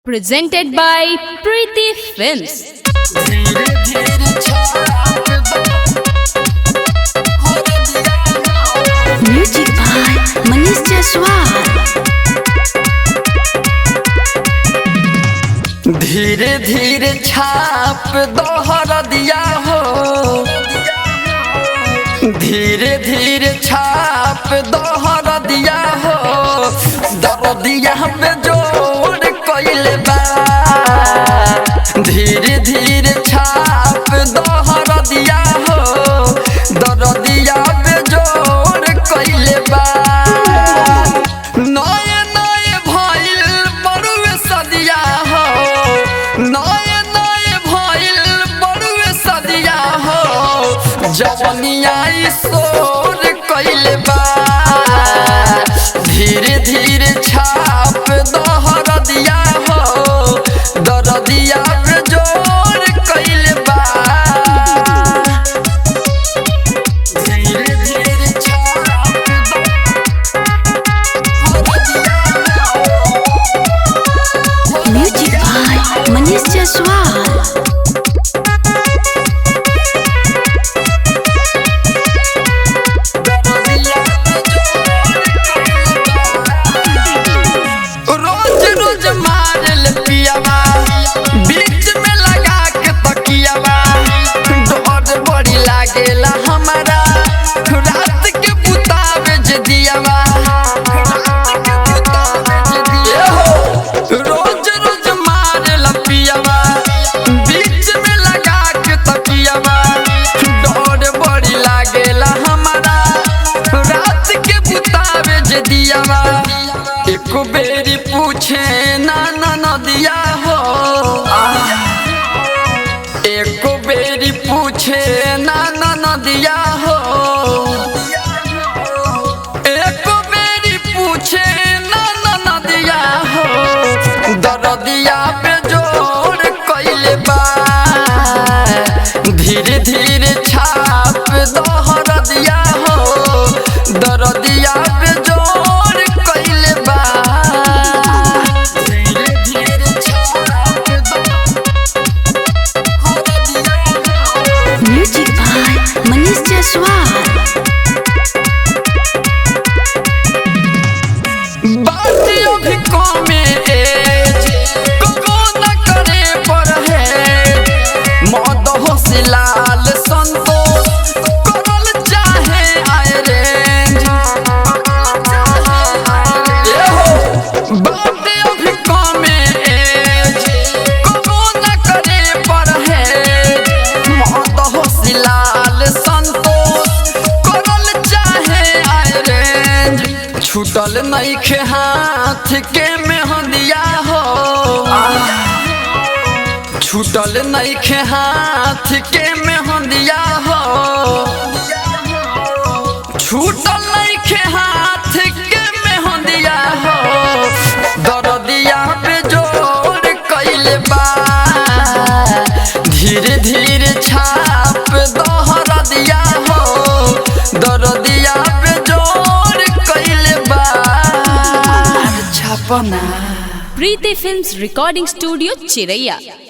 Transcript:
Presented by Preeti Films. Music by Manish Jaswal. धीरे धीरे छाप दोहर दिया हो, धीरे धीरे छाप दोहर दिया हो, दर्दिया पे जोड़ कइले बा। धीरे धीरे छाप दोहर दिया हो, दर्दिया पे जोड़ कइले बा। नए नए भइल बरुए सदिया हो, नए नए भइल बरुए सदिया हो, जवनिया सोर कइले बा। धीरे धीरे छाप दोहर दिया हो, दर्दिया पे जोर कइले बा। धीरे धीरे छाप Music by Manish Jaswal. रोज रोज मारल पियावा, बीच में लगा के तकियावा, डर बड़ी लागेला हमारा, रात के बुतावे जे दियावा। रोज रोज मारल पियावा, बीच में लगा के तकियावा, डर बड़ी लागेला हमारा, रात के बुतावे जे दियावा। एक बेरी पूछे ना नदिया हो, एक बेरी पूछे ना नदिया हो, एक बेरी पूछे ना नदिया हो, दर्दिया पे जोड़ कइले बा। धीरे धीरे छाप दोहर दिया हो, दर्दिया पे जोड़ कइले बा। धीरे धीरे छाप दोहर दिया हो। Music by Manish Jaswal. बात अभी कमे एज, को न करे पर है, मद होशिलाल संतोष करल चाहे आए रेंज। बात अभी कमे एज, को न करे पर है, मद होशिलाल संतोष करल चाहे आए रेंज। छूटल नइखे हाथ के मेहंदिया हो, छूटल नइखे हाथ के मेहंदिया हो, छूटल नइखे हाथ के मेहंदिया हो, दर्दिया पे जोड़ कइले बा। धीरे धीरे छाप दोहर दिया हो, दर्दिया पे जोड़ कइले बा। छापना Preeti Films Recording Studio, Chiraiya.